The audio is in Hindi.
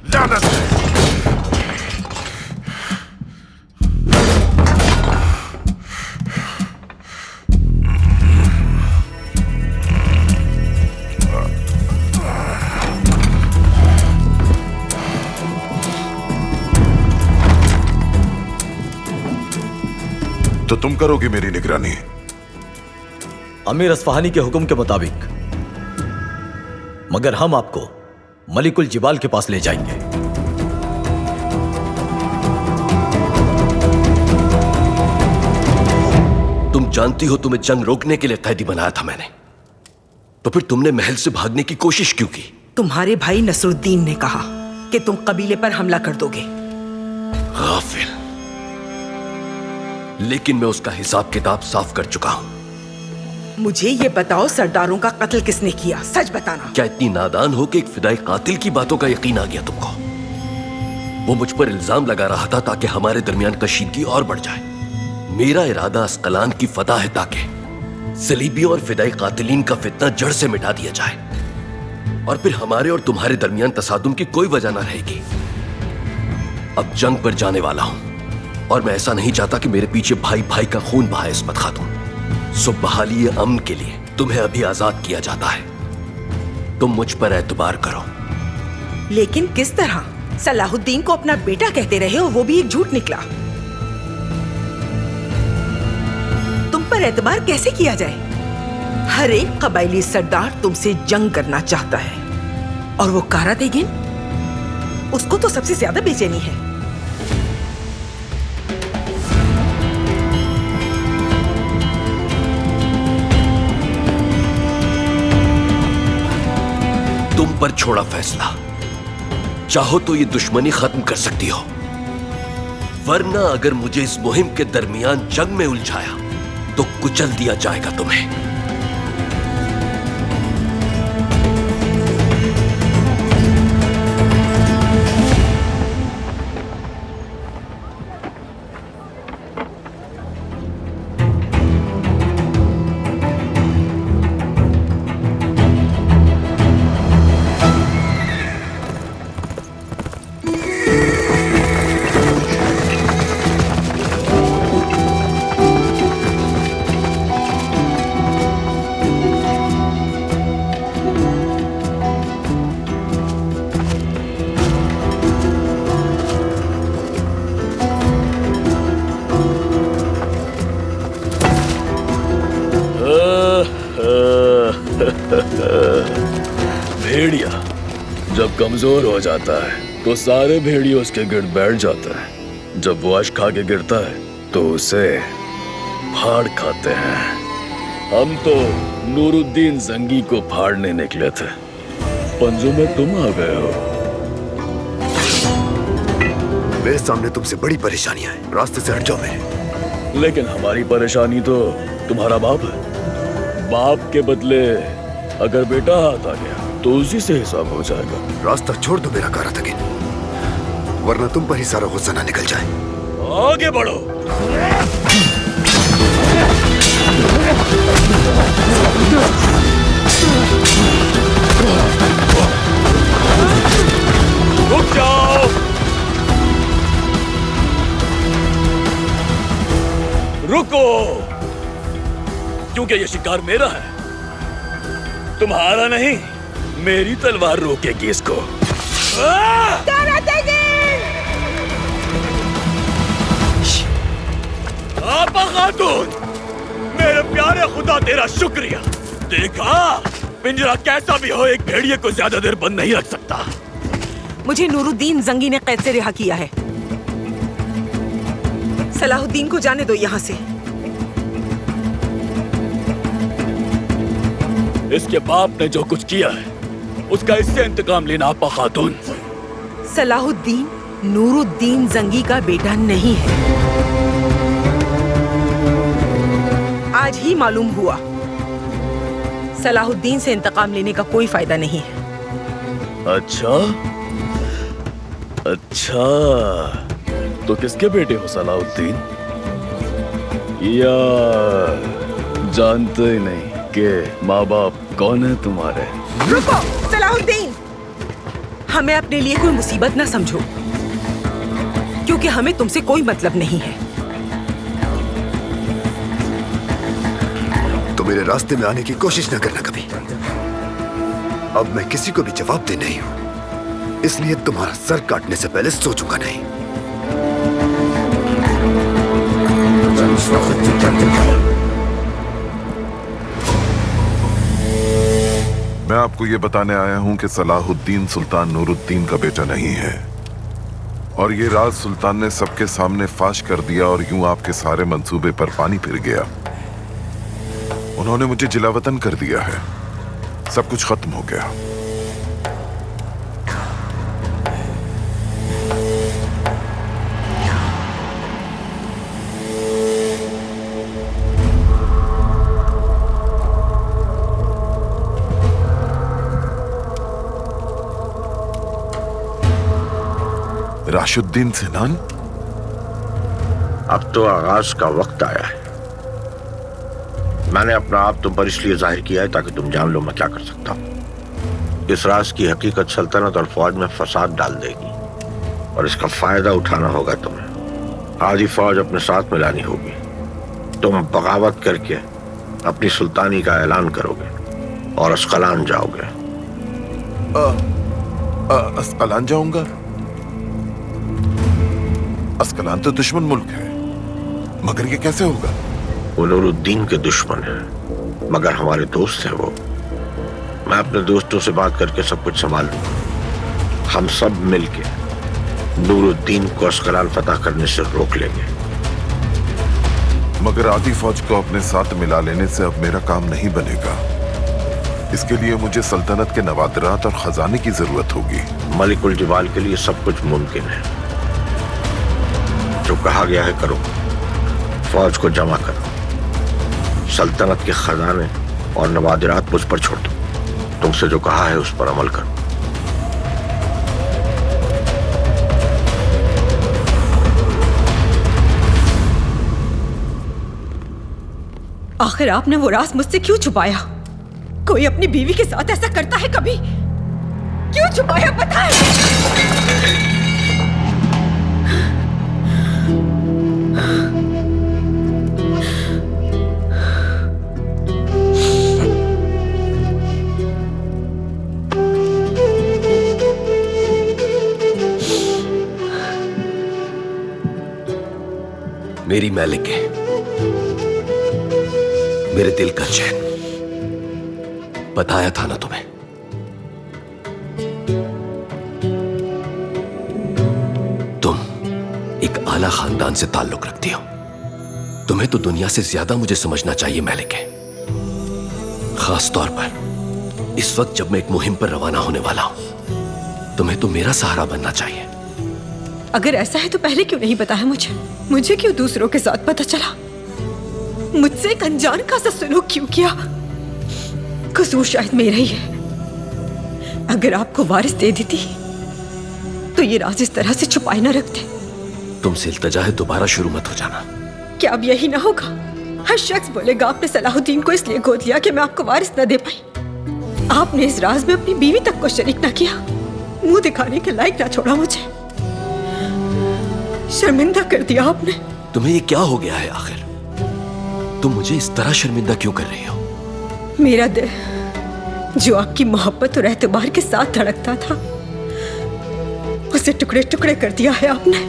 लानत है। तो तुम करोगे मेरी निगरानी? अमीर अस्फहानी के हुक्म के मुताबिक, मगर हम आपको मलिकुल जिबाल के पास ले जाएंगे। तुम जानती हो तुम्हें जंग रोकने के लिए कैदी बनाया था मैंने, तो फिर तुमने महल से भागने की कोशिश क्यों की? तुम्हारे भाई नसरुद्दीन ने कहा कि तुम कबीले पर हमला कर दोगे। गाफिल। लेकिन मैं उसका हिसाब किताब साफ कर चुका हूं। मुझे ये बताओ, सरदारों का कत्ल किसने किया? सच बताना। क्या इतनी नादान हो कि एक फिदाई कातिल की बातों का यकीन आ गया तुमको? वो मुझ पर इल्जाम लगा रहा था ताकि हमारे दरमियान कशीदगी और बढ़ जाए। मेरा इरादा अस्कलान की फतह है ताकि सलीबियों और फिदाई कातिलीन का फितना जड़ से मिटा दिया जाए, और फिर हमारे और तुम्हारे दरमियान तसादुम की कोई वजह ना रहेगी। अब जंग पर जाने वाला हूं, और मैं ऐसा नहीं चाहता कि मेरे पीछे भाई भाई का खून बहाए इस्मत खातून। सो बहाली अमन के लिए तुम्हें अभी आजाद किया जाता है। तुम मुझ पर एतबार करो। लेकिन किस तरह? सलाहुद्दीन को अपना बेटा कहते रहे और वो भी एक झूठ निकला। तुम पर एतबार कैसे किया जाए? हर एक कबायली सरदार तुमसे जंग करना चाहता है, और वो कारा तेगिन, उसको तो सबसे ज्यादा बेचैनी है। तुम पर छोड़ा फैसला। चाहो तो ये दुश्मनी खत्म कर सकती हो, वरना अगर मुझे इस मुहिम के दरमियान जंग में उलझाया तो कुचल दिया जाएगा तुम्हें। भेड़िया जब कमजोर हो जाता है तो सारे भेड़िए उसके गिर्द बैठ जाते हैं। जब वो अश खा के गिरता है तो उसे फाड़ खाते हैं। हम तो नूरुद्दीन जंगी को फाड़ने निकले थे, पंजों में तुम आ गए हो। मेरे सामने तुमसे बड़ी परेशानियां हैं, रास्ते से हट जाओ मेरे। लेकिन हमारी परेशानी तो तुम्हारा बाप है। बाप के बदले अगर बेटा हाथ आ गया तो उसी से हिसाब हो जाएगा। रास्ता छोड़ दो मेरा कारा तगिन, वरना तुम पर ही सारा गुस्सा ना निकल जाए। आगे बढ़ो। रुक जाओ। रुको, क्योंकि ये शिकार मेरा है, तुम्हारा नहीं। मेरी तलवार रोकेगी इसको। आपा खातून, मेरे प्यारे खुदा तेरा शुक्रिया। देखा, पिंजरा कैसा भी हो एक भेड़िए को ज्यादा देर बंद नहीं रख सकता। मुझे नूरुद्दीन जंगी ने कैद से रिहा किया है। सलाहुद्दीन को जाने दो यहाँ से। इसके बाप ने जो कुछ किया है उसका इससे इंतकाम लेना आपा खातून। सलाहुद्दीन नूरुद्दीन जंगी का बेटा नहीं है, आज ही मालूम हुआ। सलाहुद्दीन से इंतकाम लेने का कोई फायदा नहीं है। अच्छा अच्छा, तो किसके बेटे हो सलाहुद्दीन? या जानते ही नहीं कि माँ बाप कौन है तुम्हारे? रुको सलाहुद्दीन, हमें अपने लिए कोई मुसीबत ना समझो, क्योंकि हमें तुमसे कोई मतलब नहीं है। तो मेरे रास्ते में आने की कोशिश न करना कभी। अब मैं किसी को भी जवाब दे नहीं हूं, इसलिए तुम्हारा सर काटने से पहले सोचूंगा नहीं। मैं आपको ये बताने आया हूं कि सलाहुद्दीन सुल्तान नूरुद्दीन का बेटा नहीं है, और ये राज सुल्तान ने सबके सामने फाश कर दिया और यूं आपके सारे मंसूबे पर पानी फिर गया। उन्होंने मुझे जिलावतन कर दिया है, सब कुछ खत्म हो गया। राशिदुद्दीन सिनान, अब तो आगाज का वक्त आया है। मैंने अपना आप तुम पर इसलिए जाहिर किया है ताकि तुम जान लो मैं क्या कर सकता हूं। इस राज की हकीकत सल्तनत और फौज में फसाद डाल देगी और इसका फायदा उठाना होगा तुम्हें। आधी फौज अपने साथ मिलानी होगी। तुम बगावत करके अपनी सुल्तानी का ऐलान करोगे और अस्कलान जाओगे। अस्कलान जाऊंगा? अस्कलान तो दुश्मन मुल्क है, मगर ये कैसे होगा? वो नूरुद्दीन के दुश्मन है, मगर हमारे दोस्त हैं वो। मैं अपने दोस्तों से बात करके सब कुछ संभाल लूंगा। हम सब मिलके नूरुद्दीन को अस्कलान फतह करने से रोक लेंगे। मगर आधी फौज को अपने साथ मिला लेने से अब मेरा काम नहीं बनेगा। इसके लिए मुझे सल्तनत के नवादरात और खजाने की जरूरत होगी। मलिकुल जबाल के लिए सब कुछ मुमकिन है। जो कहा गया है करो। फौज को जमा करो। सल्तनत के खजाने और नवादिरात मुझ पर छोड़ दो। तुमसे जो कहा है उस पर अमल करो। आखिर आपने वो राज मुझसे क्यों छुपाया? कोई अपनी बीवी के साथ ऐसा करता है कभी? क्यों छुपाया बताएं? मेरी मैलिक है, मेरे दिल का चैन। बताया था ना तुम्हें। तुम एक आला खानदान से ताल्लुक रखती हो। तुम्हें तो दुनिया से ज्यादा मुझे समझना चाहिए मैलिक है, खास तौर पर इस वक्त जब मैं एक मुहिम पर रवाना होने वाला हूं। तुम्हें तो मेरा सहारा बनना चाहिए। अगर ऐसा है तो पहले क्यों नहीं बताया मुझे? मुझे क्यों दूसरों के साथ पता चला? मुझसे एक अनजान का सा सलूक क्यों किया? कसूर शायद मेरा ही है। अगर आपको वारिस दे देती तो ये राज इस तरह से छुपाए ना रखते। तुमसे इल्तिजा है, दोबारा शुरू मत हो जाना। क्या अब यही ना होगा? हर शख्स बोलेगा आपने सलाहुद्दीन को इसलिए गोद लिया कि मैं आपको वारिस न दे पाई। आपने इस राज में अपनी बीवी तक को शरीक ना किया, मुंह दिखाने के लायक ना छोड़ा मुझे। शर्मिंदा कर दिया आपने। तुम्हें ये क्या हो गया है आखिर? तुम मुझे इस तरह शर्मिंदा क्यों कर रही हो? मेरा दिल जो आपकी मोहब्बत और एतबार के साथ धड़कता था, उसे टुकड़े टुकड़े कर दिया है आपने।